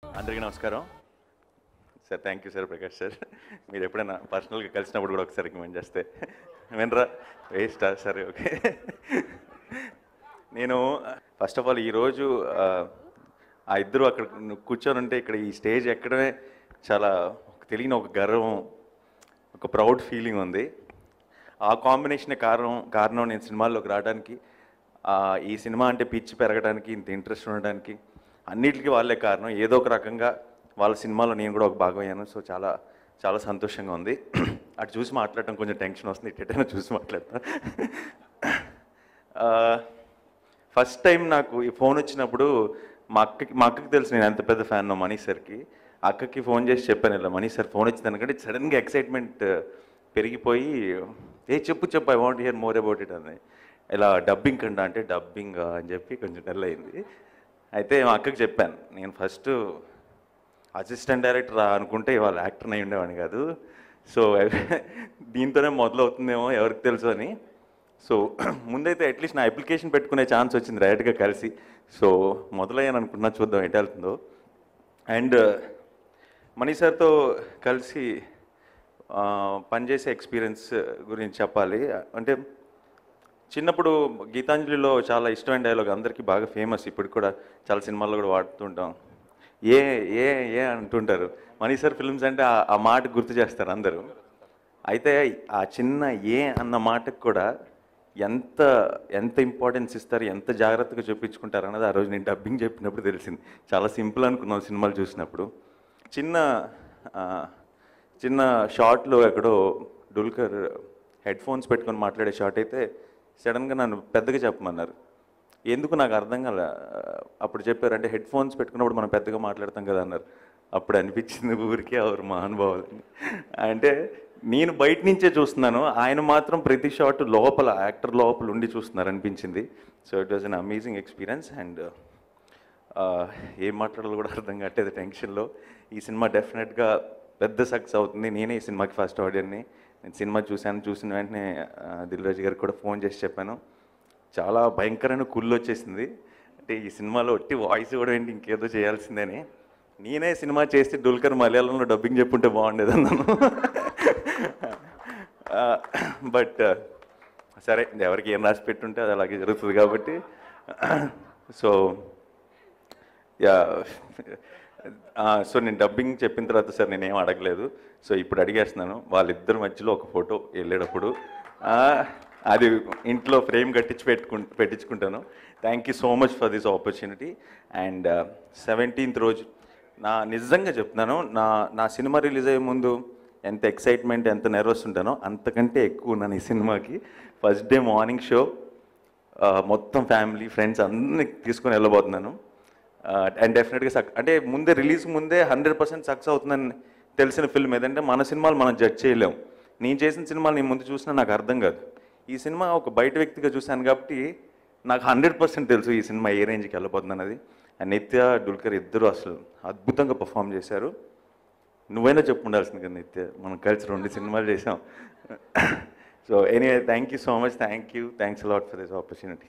అందరికీ నమస్కారం sir. Thank you sir Prakash sir. మీరు ఎప్పుడైనా పర్సనల్గా కలిసినప్పుడు కూడా ఒకసారి రికమెండ్ చేస్తే వినరా వేస్టా సరే ఓకే. నేను ఫస్ట్ ఆఫ్ ఆల్ ఈరోజు ఆ ఇద్దరు అక్కడ కూర్చొని ఉంటే ఇక్కడ ఈ స్టేజ్ ఎక్కడమే చాలా తెలియని ఒక గర్వం, ఒక ప్రౌడ్ ఫీలింగ్ ఉంది. ఆ కాంబినేషన్ కారణం నేను సినిమాల్లోకి రావడానికి, ఈ సినిమా అంటే పిచ్చి పెరగడానికి, ఇంత ఇంట్రెస్ట్ ఉండడానికి అన్నిటికీ వాళ్ళే కారణం. ఏదో ఒక రకంగా వాళ్ళ సినిమాలో నేను కూడా ఒక భాగం అయ్యాను. సో చాలా చాలా సంతోషంగా ఉంది. అటు చూసి మాట్లాడటం కొంచెం టెన్షన్ వస్తుంది, ఇటైనా చూసి మాట్లాడతా. ఫస్ట్ టైం నాకు ఈ ఫోన్ వచ్చినప్పుడు మా అక్కకి తెలుసు నేను ఎంత పెద్ద ఫ్యాన్ మనీ సార్కి. అక్కకి ఫోన్ చేసి చెప్పాను, ఇలా మనీ సార్ ఫోన్ వచ్చింది అనుకంటే సడన్గా ఎక్సైట్మెంట్ పెరిగిపోయి చెప్పు I want hear more about it అని. ఇలా డబ్బింగ్ కండా అంటే డబ్బింగ్ అని చెప్పి కొంచెం డల్ అయింది. అయితే మా అక్కకి చెప్పాను, నేను ఫస్ట్ అసిస్టెంట్ డైరెక్టర్ అనుకుంటే ఇవాళ యాక్టర్ని అయి ఉండేవాడిని కాదు. సో దీంతోనే మొదలవుతుందేమో ఎవరికి తెలుసు అని. సో ముందైతే అట్లీస్ట్ నా అప్లికేషన్ పెట్టుకునే ఛాన్స్ వచ్చింది డైరెక్ట్గా కలిసి. సో మొదలయ్యాను అనుకుంటున్నా, చూద్దాం ఎటు వెళ్తుందో. అండ్ మనీ సార్తో కలిసి పనిచేసే ఎక్స్పీరియన్స్ గురించి చెప్పాలి. అంటే చిన్నప్పుడు గీతాంజలిలో చాలా ఇష్టమైన డైలాగ్, అందరికీ బాగా ఫేమస్, ఇప్పుడు కూడా చాలా సినిమాల్లో కూడా వాడుతుంటాం. ఏ ఏ ఏ అంటుంటారు. మనీ సార్ ఫిల్మ్స్ అంటే ఆ మాట గుర్తు చేస్తారు అందరూ. అయితే ఆ చిన్న ఏ అన్న మాటకు కూడా ఎంత ఎంత ఇంపార్టెన్స్ ఇస్తారు, ఎంత జాగ్రత్తగా చూపించుకుంటారు అన్నది ఆ రోజు నేను డబ్బింగ్ చెప్పినప్పుడు తెలిసింది. చాలా సింపుల్ అనుకున్నాం సినిమాలు చూసినప్పుడు. చిన్న షార్ట్లో ఎక్కడో డుల్కర్ హెడ్ ఫోన్స్ పెట్టుకొని మాట్లాడే షార్ట్ అయితే సడన్గా నన్ను పెద్దగా చెప్పమన్నారు. ఎందుకు నాకు అర్థం కాలే. అప్పుడు చెప్పారు, అంటే హెడ్ ఫోన్స్ పెట్టుకున్నప్పుడు మనం పెద్దగా మాట్లాడతాం కదా అన్నారు. అప్పుడు అనిపించింది ఊరికే ఎవరు మహానుభావులని. అంటే నేను బయట నుంచే చూస్తున్నాను, ఆయన మాత్రం ప్రతి షాట్ లోపల యాక్టర్ లోపల ఉండి చూస్తున్నారు అనిపించింది. So it was an amazing experience. And ఏం మాట్లాడాలో కూడా అర్థం కావట్లేదు టెన్షన్లో. ఈ సినిమా డెఫినెట్గా పెద్ద సక్సెస్ అవుతుంది. నేనే ఈ సినిమాకి ఫస్ట్ ఆడియన్ని. నేను సినిమా చూసిన వెంటనే దిల్ రాజు గారికి కూడా ఫోన్ చేసి చెప్పాను. చాలా భయంకరమైన కుళ్ళు వచ్చేసింది. అంటే ఈ సినిమాలో ఒట్టి వాయిస్ కూడా ఏంటి ఇంకేదో చేయాల్సిందని. నేనే సినిమా చేస్తే డుల్కర్ మలయాళంలో డబ్బింగ్ చెప్పుంటే బాగుండేది అన్నాను. బట్ సరే, ఎవరికి ఏం రాసి పెట్టుంటే అది అలాగే జరుగుతుంది కాబట్టి. సో సో నేను డబ్బింగ్ చెప్పిన తర్వాత సార్ నేనేం అడగలేదు. సో ఇప్పుడు అడిగేస్తున్నాను, వాళ్ళిద్దరి మధ్యలో ఒక ఫోటో వెళ్ళేటప్పుడు అది ఇంట్లో ఫ్రేమ్ పెట్టించుకుంటాను. Thank you so much for this opportunity. And 17th రోజు నిజంగా చెప్తున్నాను, నా సినిమా రిలీజ్ అయ్యే ముందు ఎంత ఎక్సైట్మెంట్, ఎంత నర్వస్ ఉంటానో అంతకంటే ఎక్కువ ఉన్నాను ఈ సినిమాకి. ఫస్ట్ డే మార్నింగ్ షో మొత్తం ఫ్యామిలీ ఫ్రెండ్స్ అందరినీ తీసుకొని వెళ్ళబోతున్నాను. అండ్ డెఫినెట్గా అంటే ముందే రిలీజ్ ముందే 100% సక్సెస్ అవుతుందని తెలిసిన ఫిల్మ్ ఏదంటే మన సినిమాలు మనం జడ్జ్ చేయలేము. నేను చేసిన సినిమాలు నేను ముందు చూసినా నాకు అర్థం కాదు. ఈ సినిమా ఒక బయట వ్యక్తిగా చూశాను కాబట్టి నాకు 100% తెలుసు ఈ సినిమా ఏ రేంజ్కి వెళ్ళబోతుంది అన్నది. అండ్ నిత్య, డుల్కర్ ఇద్దరు అసలు అద్భుతంగా పర్ఫామ్ చేశారు. నువ్వైనా చెప్పు ఉండాల్సింది కదా నిత్య, మనం కలిసి 2 సినిమాలు చేసాం. So anyway, thank you so much. Thanks a lot for this opportunity.